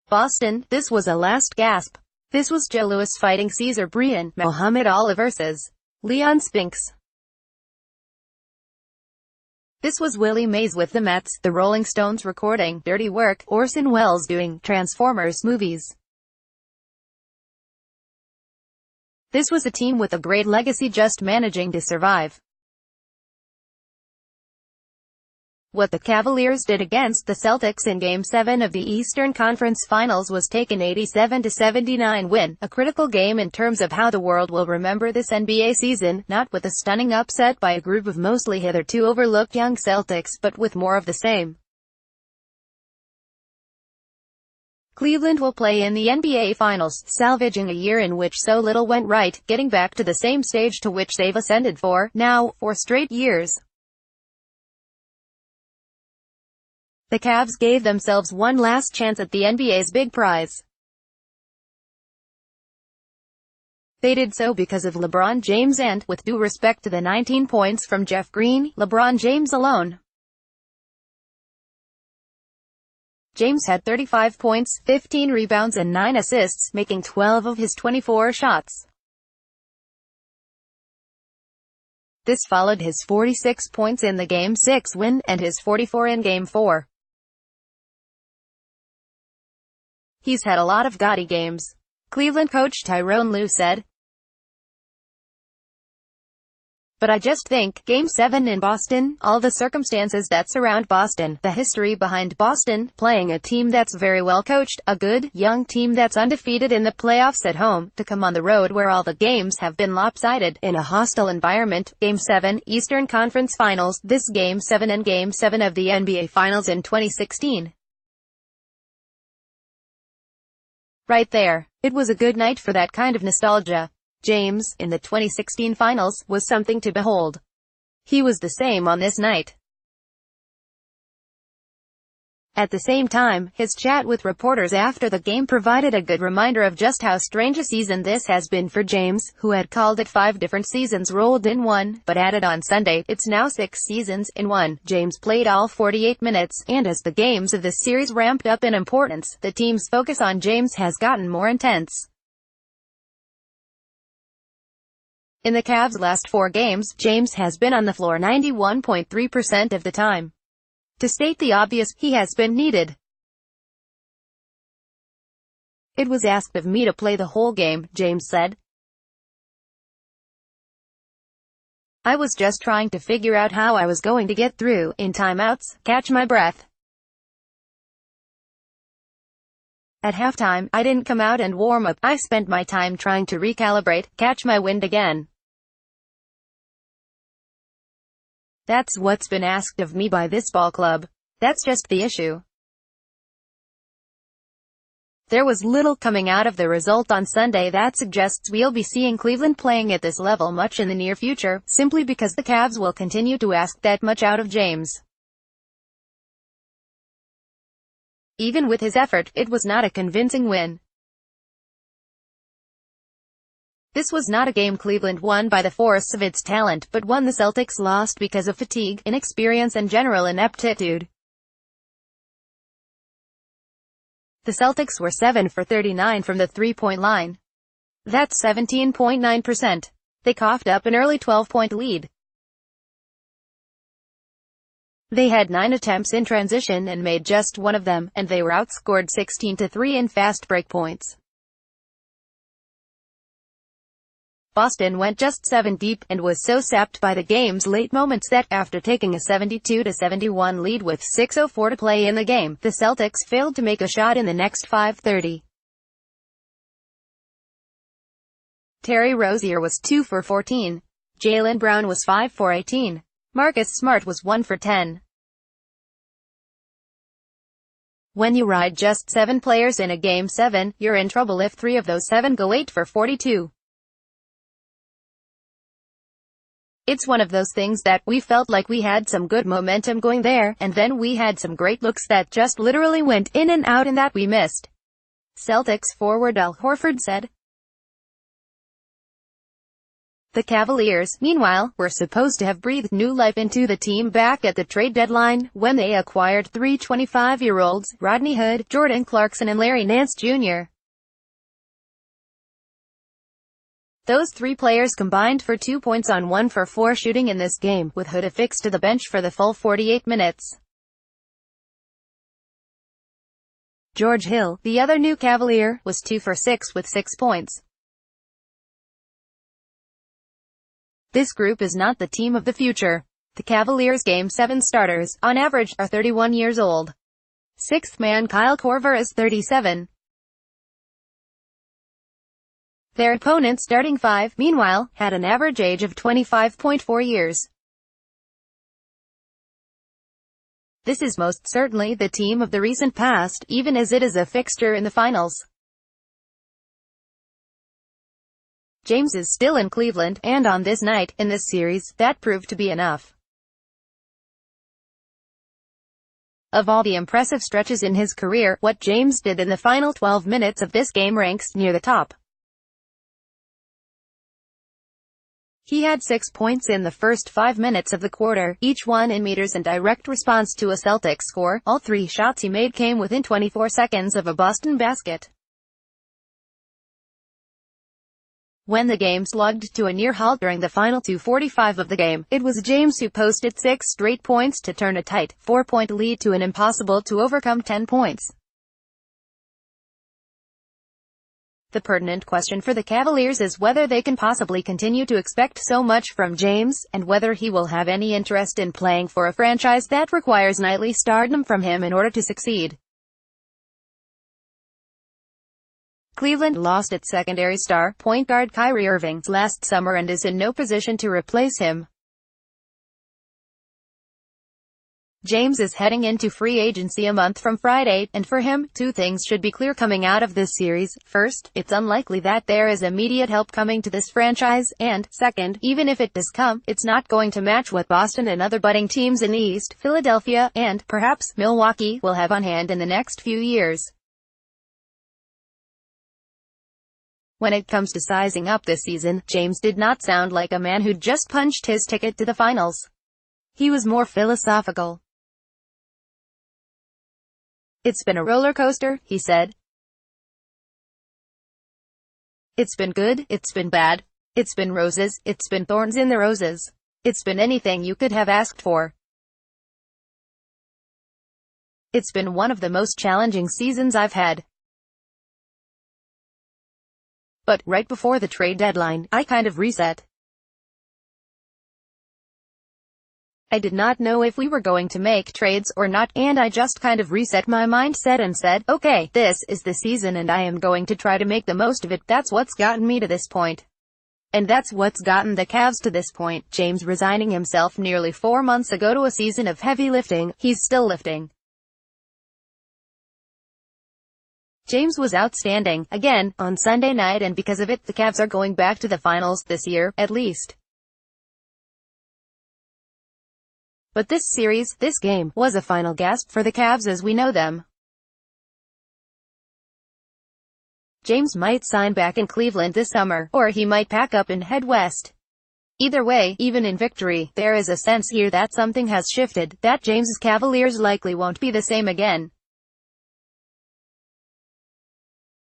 Boston, this was a last gasp. This was Joe Louis fighting Cesar Brian, Muhammad Ali vs. Leon Spinks. This was Willie Mays with the Mets, the Rolling Stones recording Dirty Work, Orson Welles doing Transformers movies. This was a team with a great legacy just managing to survive. What the Cavaliers did against the Celtics in Game 7 of the Eastern Conference Finals was take an 87-79 win, a critical game in terms of how the world will remember this NBA season, not with a stunning upset by a group of mostly hitherto overlooked young Celtics, but with more of the same. Cleveland will play in the NBA Finals, salvaging a year in which so little went right, getting back to the same stage to which they've ascended for, now, 4 straight years. The Cavs gave themselves one last chance at the NBA's big prize. They did so because of LeBron James and, with due respect to the 19 points from Jeff Green, LeBron James alone. James had 35 points, 15 rebounds and 9 assists, making 12 of his 24 shots. This followed his 46 points in the Game 6 win, and his 44 in Game 4. He's had a lot of gaudy games. Cleveland coach Tyronn Lue said. But I just think, Game 7 in Boston, all the circumstances that surround Boston, the history behind Boston, playing a team that's very well coached, a good, young team that's undefeated in the playoffs at home, to come on the road where all the games have been lopsided, in a hostile environment. Game 7, Eastern Conference Finals, this Game 7 and Game 7 of the NBA Finals in 2016. Right there. It was a good night for that kind of nostalgia. James, in the 2016 Finals, was something to behold. He was the same on this night. At the same time, his chat with reporters after the game provided a good reminder of just how strange a season this has been for James, who had called it 5 different seasons rolled in one, but added on Sunday, it's now 6 seasons in one. James played all 48 minutes, and as the games of this series ramped up in importance, the team's focus on James has gotten more intense. In the Cavs' last 4 games, James has been on the floor 91.3% of the time. To state the obvious, he has been needed. It was asked of me to play the whole game, James said. I was just trying to figure out how I was going to get through, in timeouts, catch my breath. At halftime, I didn't come out and warm up. I spent my time trying to recalibrate, catch my wind again. That's what's been asked of me by this ball club. That's just the issue. There was little coming out of the result on Sunday that suggests we'll be seeing Cleveland playing at this level much in the near future, simply because the Cavs will continue to ask that much out of James. Even with his effort, it was not a convincing win. This was not a game Cleveland won by the force of its talent, but one the Celtics lost because of fatigue, inexperience and general ineptitude. The Celtics were 7 for 39 from the three-point line. That's 17.9%. They coughed up an early 12-point lead. They had 9 attempts in transition and made just one of them, and they were outscored 16-3 in fast break points. Boston went just 7 deep, and was so sapped by the game's late moments that, after taking a 72-71 lead with 6:04 to play in the game, the Celtics failed to make a shot in the next 5:30. Terry Rozier was 2 for 14. Jaylen Brown was 5 for 18. Marcus Smart was 1 for 10. When you ride just 7 players in a Game 7, you're in trouble if 3 of those 7 go 8 for 42. It's one of those things that, we felt like we had some good momentum going there, and then we had some great looks that just literally went in and out and that we missed. Celtics forward Al Horford said. The Cavaliers, meanwhile, were supposed to have breathed new life into the team back at the trade deadline, when they acquired three 25-year-olds, Rodney Hood, Jordan Clarkson and Larry Nance Jr. Those three players combined for 2 points on 1 for 4 shooting in this game, with Hood affixed to the bench for the full 48 minutes. George Hill, the other new Cavalier, was 2 for 6 with 6 points. This group is not the team of the future. The Cavaliers' Game 7 starters, on average, are 31 years old. Sixth man Kyle Korver is 37. Their opponent's starting five, meanwhile, had an average age of 25.4 years. This is most certainly the team of the recent past, even as it is a fixture in the finals. James is still in Cleveland, and on this night, in this series, that proved to be enough. Of all the impressive stretches in his career, what James did in the final 12 minutes of this game ranks near the top. He had 6 points in the first 5 minutes of the quarter, each one in meters and direct response to a Celtics score. All 3 shots he made came within 24 seconds of a Boston basket. When the game slugged to a near halt during the final 2:45 of the game, it was James who posted 6 straight points to turn a tight, 4-point lead to an impossible-to-overcome 10 points. The pertinent question for the Cavaliers is whether they can possibly continue to expect so much from James, and whether he will have any interest in playing for a franchise that requires nightly stardom from him in order to succeed. Cleveland lost its secondary star, point guard Kyrie Irving, last summer and is in no position to replace him. James is heading into free agency a month from Friday, and for him, 2 things should be clear coming out of this series. First, it's unlikely that there is immediate help coming to this franchise, and, second, even if it does come, it's not going to match what Boston and other budding teams in the East, Philadelphia, and, perhaps, Milwaukee, will have on hand in the next few years. When it comes to sizing up this season, James did not sound like a man who'd just punched his ticket to the finals. He was more philosophical. "It's been a roller coaster," he said. "It's been good, it's been bad. It's been roses, it's been thorns in the roses. It's been anything you could have asked for. It's been one of the most challenging seasons I've had. But, right before the trade deadline, I kind of reset. I did not know if we were going to make trades or not, and I just kind of reset my mindset and said, okay, this is the season and I am going to try to make the most of it. That's what's gotten me to this point. And that's what's gotten the Cavs to this point." James resigning himself nearly 4 months ago to a season of heavy lifting. He's still lifting. James was outstanding, again, on Sunday night, and because of it, the Cavs are going back to the finals this year, at least. But this series, this game, was a final gasp for the Cavs as we know them. James might sign back in Cleveland this summer, or he might pack up and head west. Either way, even in victory, there is a sense here that something has shifted, that James's Cavaliers likely won't be the same again.